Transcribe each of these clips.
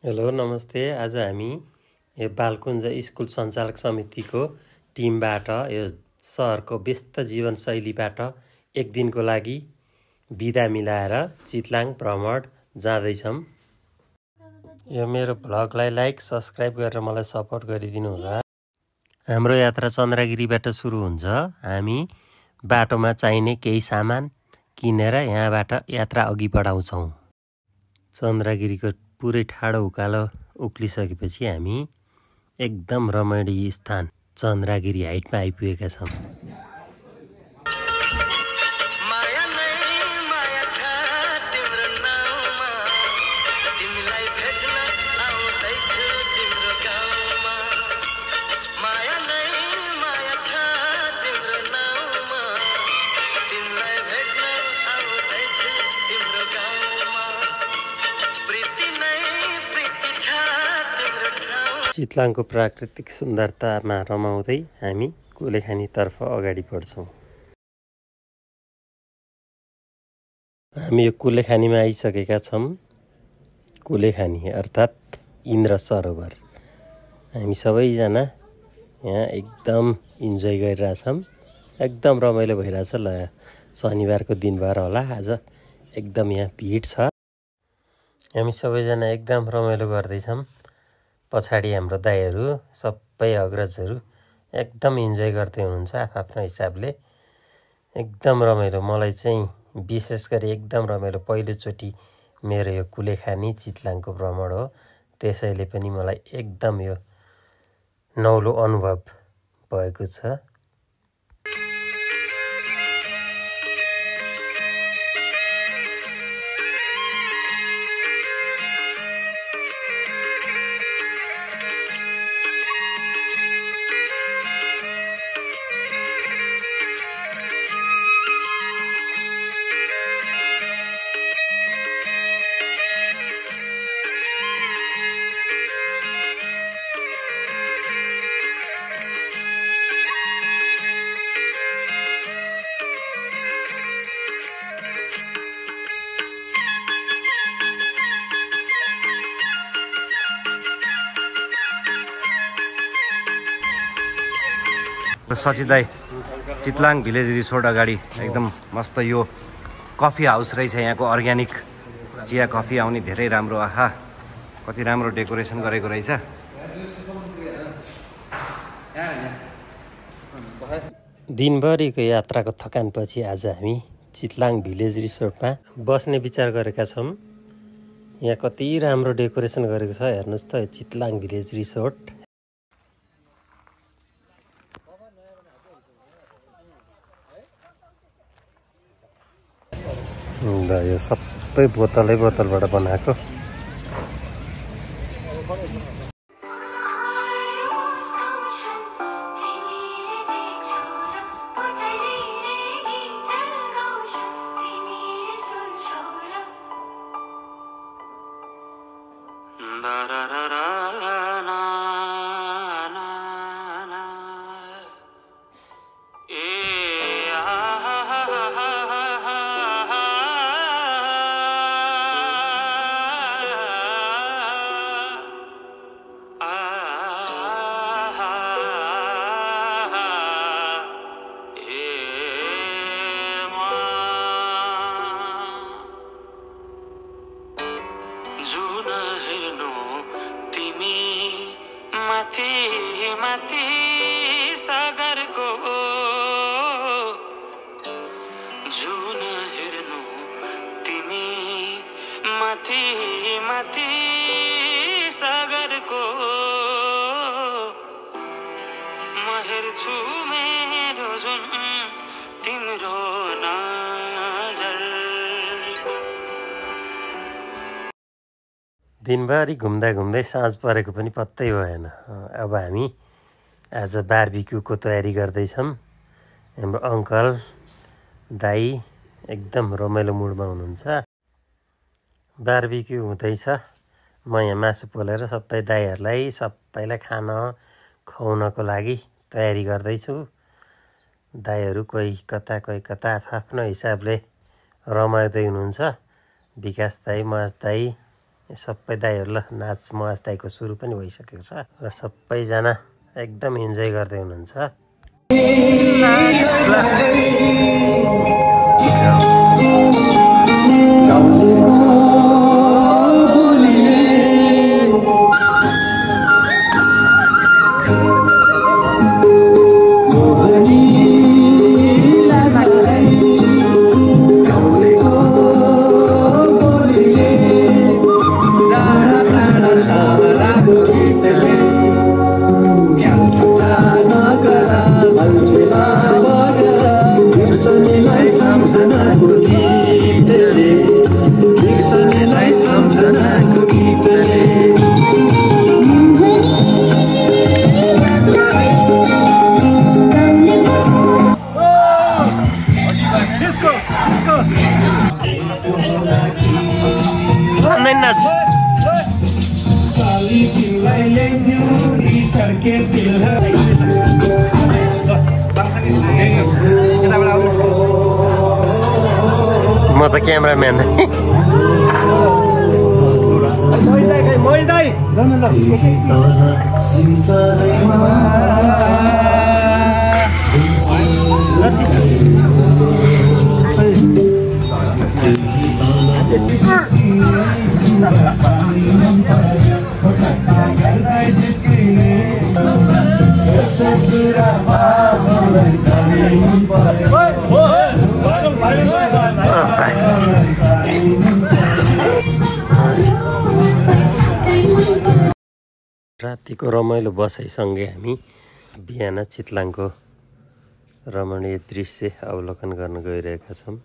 Hello नमस्ते। आज हामी यो बालकुञ्ज स्कुल सञ्चालक समितिको टिमबाट यो सहरको व्यस्त जीवनशैलीबाट एक दिनको लागि बिदा मिलाएर चितलाङ भ्रमण जाँदैछौँ। यो मेरो भ्लगलाई लाइक सब्सक्राइब गरेर मलाई सपोर्ट गरिदिनु होला। हाम्रो यात्रा चन्द्रगिरीबाट सुरु हुन्छ। हामी बाटोमा चाहिने केही सामान किनेर यहाँबाट यात्रा अघि बढाउँछौँ। चन्द्रगिरीको पुरै ठाडो उकालो उक्लिसकेपछि हामी एकदम रमणीय स्थान चन्द्रगिरी हाइटमा आइपुगेका छौँ। चितलाङको प्राकृतिक सुन्दरतामा रमाउँदै हामी कुलेखानीतर्फ अगाडि बढ्छौँ। हामी यो कुलेखानीमा आइसकेका छौँ। कुलेखानी अर्थात् इन्द्र सरोवर। हामी सबैजना यहाँ एकदम इन्जोय गरिरहेछौँ। एकदम रमाइलो भइरहेछ। ल शनिबारको दिन भएर होला आज एकदम यहाँ भिड छ। हामी सबैजना एकदम रमाइलो गर्दैछौँ। पछाडि हाम्रो दाइहरू सबै अग्रजहरू एकदम इन्जोय गर्दै हुनुहुन्छ आफ्नो हिसाबले। एकदम रमाइलो। मलाई चाहिँ विशेष गरी एकदम रमाइलो। पहिलोचोटि मेरो यो कुलेखानी चितलाङको भ्रमण हो। त्यसैले पनि मलाई एकदम यो नौलो अनुभव भएको छ। सचिन दाई चितलाङ भिलेज रिसोर्ट अगाडि एकदम मस्त यो कफी हाउस रहेछ। यहाँको अर्ग्यानिक चिया कफी आउने धेरै राम्रो। आहा कति राम्रो डेकोरेसन गरेको रहेछ। दिनभरिको यात्राको थकानपछि आज हामी चितलाङ भिलेज रिसोर्टमा बस्ने विचार गरेका छौँ। यहाँ कति राम्रो डेकोरेसन गरेको छ हेर्नुहोस् त। Chitlang village resort. ल यो सबै बोतलबाट बनाएको। माथि सागरको जुन हेर्नु तिमी माथि माथि सागरको म हेर्छु मेरो जुन तिम्रो नजर। दिनभरि घुम्दै साँझ परेको पनि पत्तै भएन। अब हामी आज बारबिक्यूको तयारी गर्दैछौँ। हाम्रो अङ्कल दाई एकदम रमाइलो मुडमा हुनुहुन्छ। बारबिक्यू हुँदैछ। म यहाँ मासु पोलेर सबै दाईहरूलाई सबैलाई खाना खुवाउनको लागि तयारी गर्दैछु। दाईहरू कोही कता आफ्नो हिसाबले रमाउँदै हुनुहुन्छ। विकास दाई, महेश दाई, सबै दाइहरू ल नाच मवाज दाइको सुरु पनि भइसकेको छ र सबैजना एकदम इन्जोय गर्दै हुनुहुन्छ। म त क्यामेराम्यान रातिको रमाइलो बसाइसँगै हामी बिहान चितलाङको रमणीय दृश्य अवलोकन गर्न गइरहेका छौँ।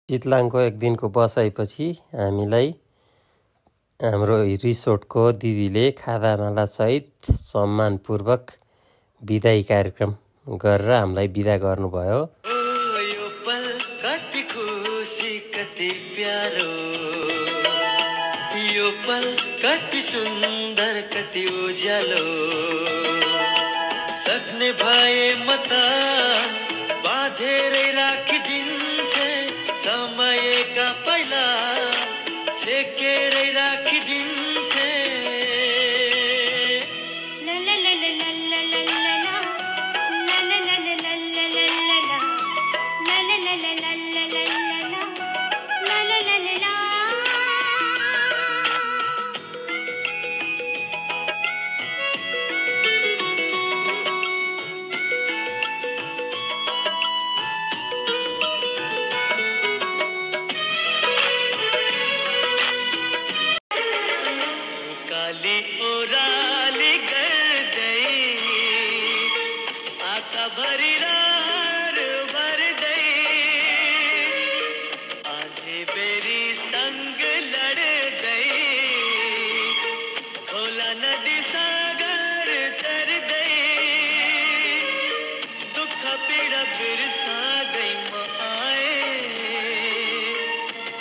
चितलाङको एक दिनको बसाइपछि हामीलाई हाम्रो रिसोर्टको दिदीले खादामाला सहित सम्मानपूर्वक बिदाई कार्यक्रम गरेर हामीलाई बिदा गर्नुभयो। यो पल कति खुसी कति प्यारो यो पल कति सुन्दर कति उज्यालो सक्ने भए म त बाँधेरै राखिदिन्थे समयका पहिला छेकेरै राखिदिन्थे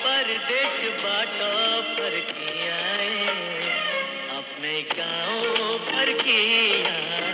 परदेशबाट फर्किआए आफ्नै गाउँ फर्किआए